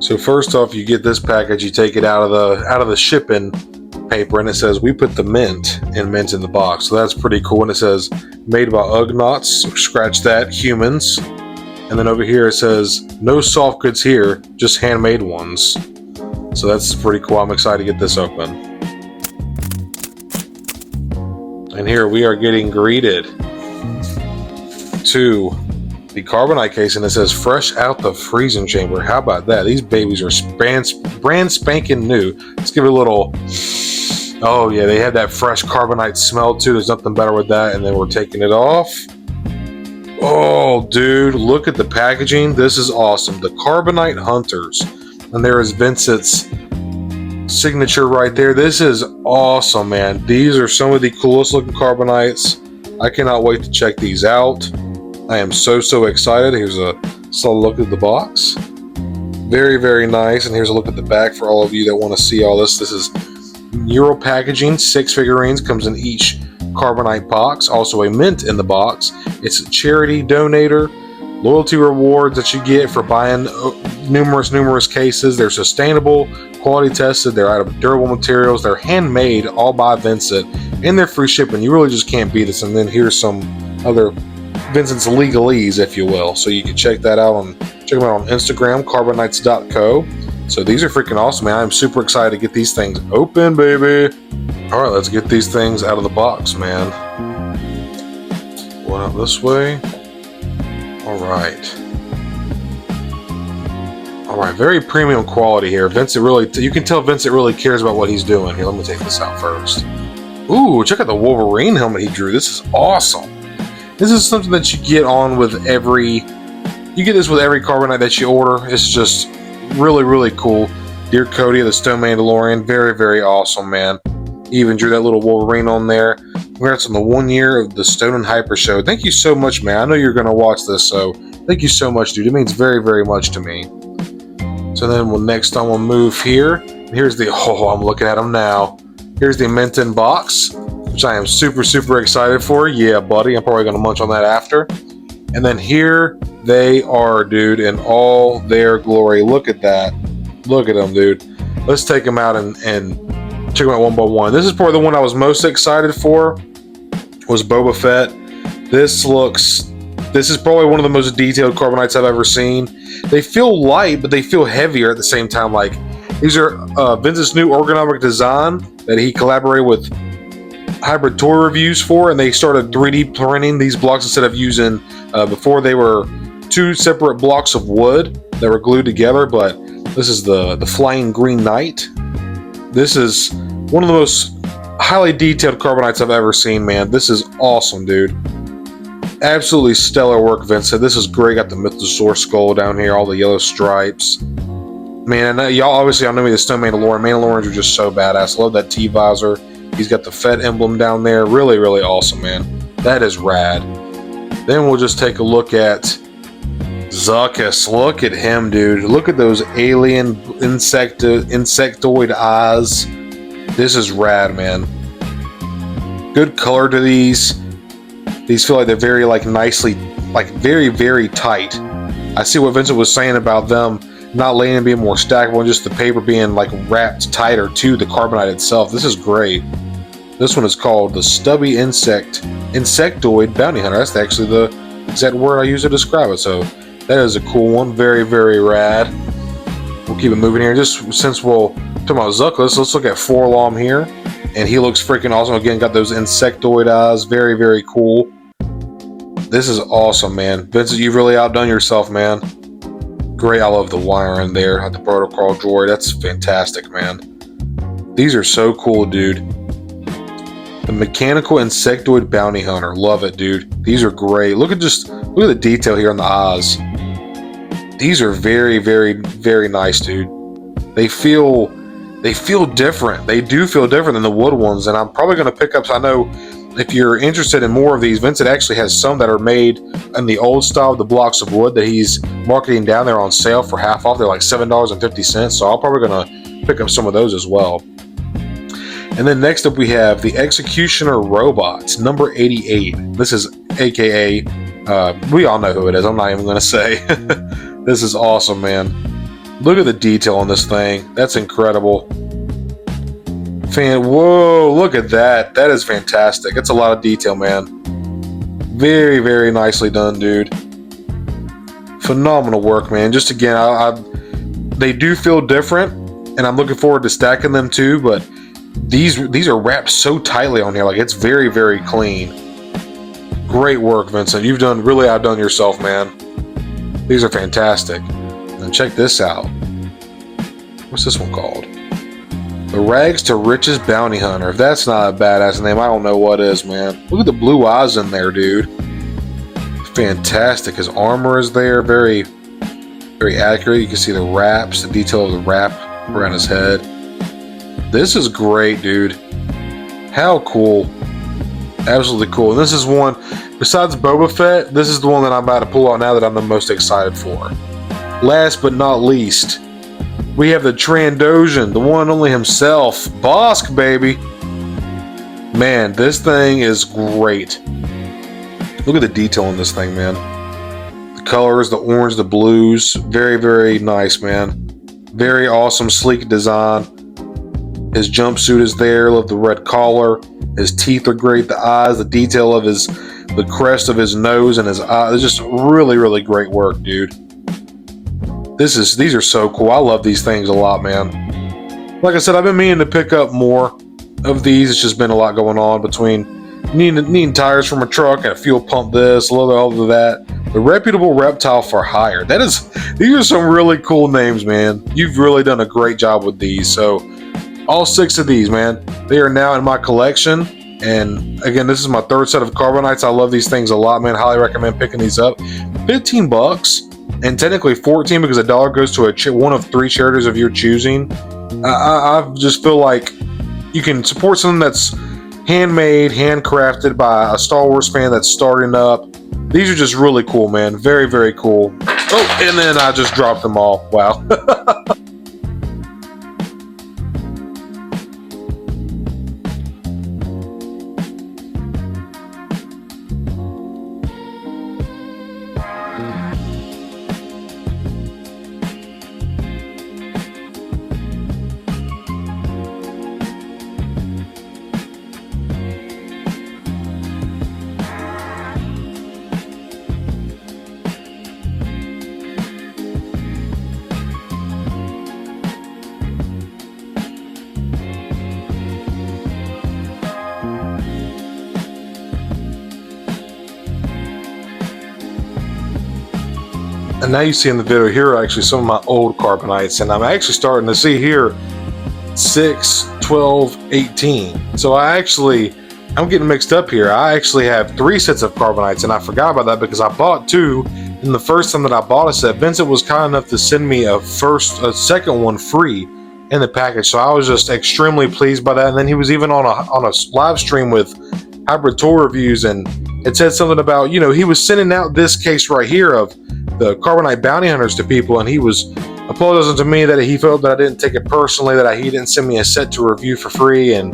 So first off, you get this package, you take it out of the shipping paper, and it says we put the mint in the box. So that's pretty cool. And it says made by Ugnaughts, so scratch that, humans. And then over here it says no soft goods here, just handmade ones. So that's pretty cool. I'm excited to get this open. And here we are getting greeted to the Carbonite case, and it says fresh out the freezing chamber. How about that? These babies are brand spanking new. Let's give it a little, oh yeah, they have that fresh Carbonite smell too. There's nothing better with that. And then we're taking it off. Oh dude, look at the packaging. This is awesome. The Carbonite Hunters, and there is Vincent's signature right there. This is awesome, man. These are some of the coolest looking Carbonites. I cannot wait to check these out. I am so excited. Here's a solid look at the box. Very, very nice. And here's a look at the back for all of you that want to see all this. This is Euro packaging. 6 figurines. Comes in each Carbonite box. Also a mint in the box. It's a charity donator. Loyalty rewards that you get for buying numerous cases. They're sustainable, quality tested. They're out of durable materials. They're handmade, all by Vincent. And they're free shipping. You really just can't beat this. And then here's some other Vincent's legalese, if you will. So you can check that out check them out on Instagram, carbonites.co. So these are freaking awesome, man. I'm super excited to get these things open, baby. All right, let's get these things out of the box, man. Going out this way. All right, very premium quality here. Vincent really, you can tell Vincent really cares about what he's doing. Here, let me take this out first. Ooh, check out the Wolverine helmet he drew. This is awesome. This is something that you get on with you get this with every Carbonite that you order. It's just really cool. Dear Cody of the Stone Mandalorian, very awesome, man. He even drew that little Wolverine on there. Congrats on the 1 year of the Stone and Hyper show. Thank you so much, man. I know you're going to watch this, so thank you so much, dude. It means very much to me. So then next time we'll move here. Here's the, I'm looking at them now. Here's the mint in box, which I am super excited for. Yeah, buddy. I'm probably going to munch on that after. And then here they are, dude, in all their glory. Look at that. Look at them, dude. Let's take them out and check them out one by one. This is probably the one I was most excited for, was Boba Fett. This is probably one of the most detailed Carbonites I've ever seen. They feel light, but they feel heavier at the same time. Like, these are Vince's new ergonomic design that he collaborated with Hybrid Toy Reviews for, and they started 3D printing these blocks instead of using, before they were 2 separate blocks of wood that were glued together. But this is the Flying Green Knight. This is one of the most highly detailed Carbonites I've ever seen, man. This is awesome, dude. Absolutely stellar work, Vincent. This is great. Got the Mythosaur skull down here, all the yellow stripes. Man, y'all obviously know me, the Stone Mandalorian. Mandalorians are just so badass. Love that T-visor. He's got the Fett emblem down there. Really awesome, man. That is rad. Then we'll just take a look at Zuckuss. Look at him, dude. Look at those alien insectoid eyes. This is rad, man. Good color to these. These feel like they're very nicely, very tight. I see what Vincent was saying about them not letting it be more stackable and just the paper being wrapped tighter to the Carbonite itself. This is great. This one is called the Stubby Insectoid Bounty Hunter. That's actually the exact word I use to describe it. So that is a cool one. Very rad. We'll keep it moving here. Just since we'll talk about Zuckuss, let's look at Forlom here. And he looks freaking awesome. Again, got those insectoid eyes. Very cool. This is awesome, man. Vincent, you've really outdone yourself, man. Great. I love the wiring there at the protocol droid. That's fantastic, man. These are so cool, dude. The Mechanical Insectoid Bounty Hunter. Love it, dude. These are great. Look at the detail here on the eyes. These are very nice, dude. They feel different. They do feel different than the wood ones, and I'm probably going to pick up. I know if you're interested in more of these, Vincent actually has some that are made in the old style, the blocks of wood that he's marketing down there on sale for half off. They're like $7.50, so I'm probably going to pick up some of those as well. And then next up we have the Executioner Robots, number 88. This is AKA, we all know who it is. I'm not even going to say. This is awesome, man. Look at the detail on this thing. That's incredible. Whoa, look at that. That is fantastic. That's a lot of detail, man. Very, very nicely done, dude. Phenomenal work, man. Just again, they do feel different, and I'm looking forward to stacking them too, but these are wrapped so tightly on here. Like, it's very, very clean. Great work, Vincent. You've really outdone yourself, man. These are fantastic. And check this out. What's this one called? The Rags to Riches Bounty Hunter. If that's not a badass name, I don't know what is, man. Look at the blue eyes in there, dude. Fantastic. His armor is there. Very, very accurate. You can see the wraps, the detail of the wrap around his head. This is great, dude. How cool. Absolutely cool. And this is one, besides Boba Fett, this is the one that I'm about to pull out now that I'm the most excited for. Last but not least, we have the Trandoshan, the one and only himself, Bosk, baby. Man, this thing is great. Look at the detail on this thing, man. The colors, the orange, the blues, very, very nice, man. Very awesome, sleek design. His jumpsuit is there. Love the red collar. His teeth are great. The eyes, the detail of the crest of his nose and his eyes. It's just really, really great work, dude. These are so cool. I love these things a lot, man. Like I said, I've been meaning to pick up more of these. It's just been a lot going on between needing tires from a truck and a fuel pump this, a little of that. The Reputable Reptile for Hire. These are some really cool names, man. You've really done a great job with these. So all 6 of these, man, they are now in my collection. And again, this is my 3rd set of Carbonites. I love these things a lot, man. Highly recommend picking these up. 15 bucks. And technically 14 because $1 goes to one of 3 charities of your choosing. I just feel like you can support something that's handmade, handcrafted by a Star Wars fan that's starting up. These are just really cool, man. Very, very cool. Oh, and then I just dropped them all. Wow. And now you see in the video here are actually some of my old Carbonites, and I'm actually starting to see here 6, 12, 18. So I'm getting mixed up here. I actually have 3 sets of Carbonites, and I forgot about that because I bought 2. And the first time that I bought a set, Vincent was kind enough to send me a second one free in the package. So I was just extremely pleased by that. And then he was even on a live stream with Hybrid Tour Reviews, and it said something about, you know, he was sending out this case right here of the Carbonite bounty hunters to people, and he was apologizing to me that he felt that I didn't take it personally, that he didn't send me a set to review for free and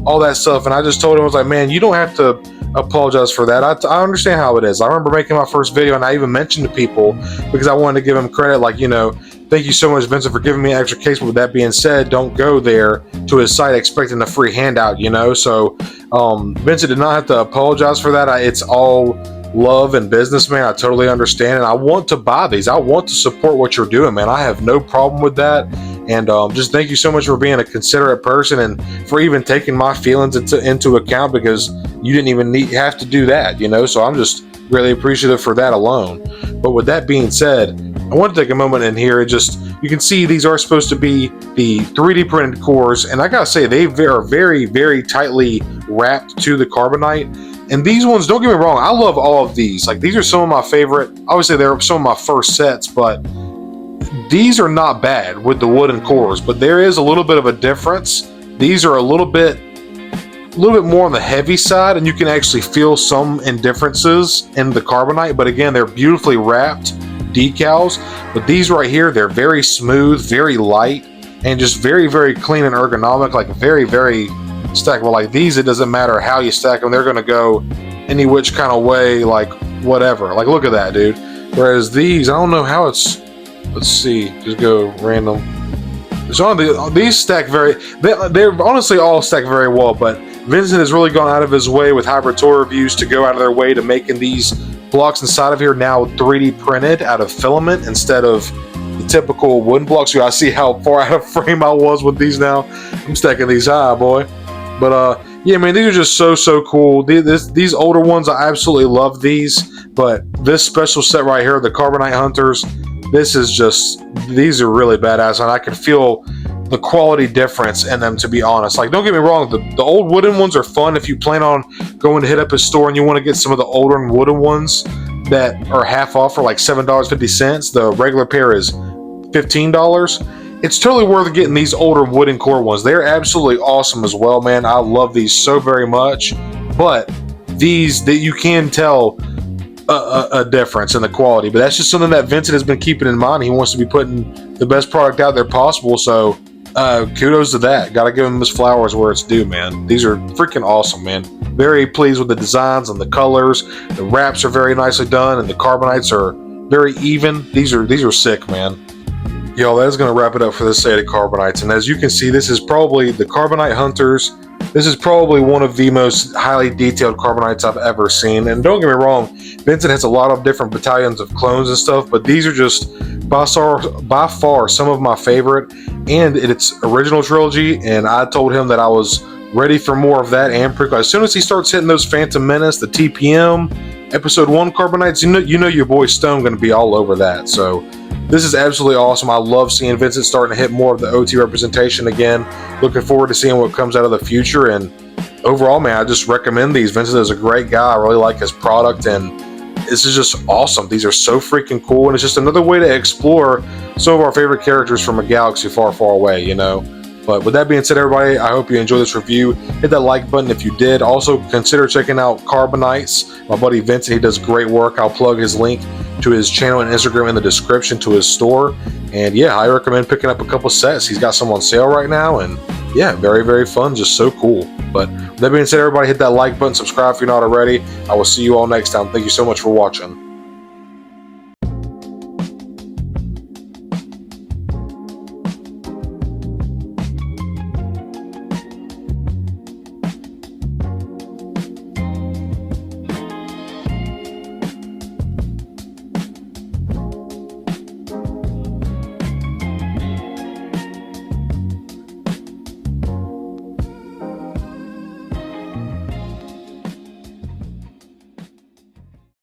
all that stuff. And I just told him, I was like, man, you don't have to apologize for that. I understand how it is. I remember making my first video, and I even mentioned to people because I wanted to give him credit, like, you know, thank you so much, Vincent, for giving me an extra case. But with that being said, don't go there to his site expecting a free handout, you know. So Vincent did not have to apologize for that. It's all love and business, man. I totally understand, and I want to buy these. I want to support what you're doing, man. I have no problem with that. And just thank you so much for being a considerate person and for even taking my feelings into account, because you didn't even have to do that, you know. So I'm just really appreciative for that alone. But with that being said, I want to take a moment in here. You can see these are supposed to be the 3D printed cores, and I gotta say they are very, very tightly wrapped to the Carbonite. And these ones, don't get me wrong, I love all of these. Like, these are some of my favorite. Obviously, they're some of my first sets, but these are not bad with the wooden cores. But there is a little bit of a difference. These are a little bit more on the heavy side, and you can actually feel some indifferences in the Carbonite. But again, they're beautifully wrapped decals. But these right here, they're very smooth, very light, and just very, very clean and ergonomic. Like, very, very stackable. Like these, it doesn't matter how you stack them, they're gonna go any which kind of way, like whatever. Like, look at that, dude. Whereas these, I don't know how it's Let's see. Just go random. These stack they're honestly all stack very well, but Vincent has really gone out of his way with hybrid toy reviews to go out of their way to making these blocks inside of here now 3D printed out of filament instead of the typical wooden blocks. I see how far out of frame I was with these now. I'm stacking these high, boy. But yeah, man, these are just so cool. These older ones, I absolutely love these, but this special set right here, the Carbonite Hunters, these are really badass, and I can feel the quality difference in them, to be honest. Like, don't get me wrong, the old wooden ones are fun if you plan on going to hit up a store and you want to get some of the older wooden ones that are half off for like $7.50. The regular pair is $15. It's totally worth getting these older wooden core ones. They're absolutely awesome as well, man. I love these so very much. But these, that you can tell a difference in the quality, but that's just something that Vincent has been keeping in mind. He wants to be putting the best product out there possible, so kudos to that. Gotta give him his flowers where it's due, man. These are freaking awesome, man. Very pleased with the designs and the colors. The wraps are very nicely done, and the carbonites are very even. These are sick, man. Yo, that is going to wrap it up for this set of carbonites, and as you can see, this is probably the Carbonite Hunters. This is probably one of the most highly detailed carbonites I've ever seen. And don't get me wrong, Vincent has a lot of different battalions of clones and stuff, but these are just by far some of my favorite. And it's original trilogy, and I told him that I was ready for more of that and prequel. As soon as he starts hitting those Phantom Menace, the TPM, Episode 1 carbonites, you know your boy Stone going to be all over that. So this is absolutely awesome. I love seeing Vincent starting to hit more of the OT representation again. Looking forward to seeing what comes out of the future. And overall, man, I just recommend these. Vincent is a great guy. I really like his product, and this is just awesome. These are so freaking cool, and it's just another way to explore some of our favorite characters from a galaxy far, far away, you know. But with that being said, everybody, I hope you enjoyed this review. Hit that like button if you did. Also, consider checking out Carbonites. My buddy Vincent, he does great work. I'll plug his link to his channel and Instagram in the description to his store. And yeah, I recommend picking up a couple sets. He's got some on sale right now, and yeah, very, very fun. Just so cool. But with that being said, everybody, hit that like button, subscribe if you're not already. I will see you all next time. Thank you so much for watching.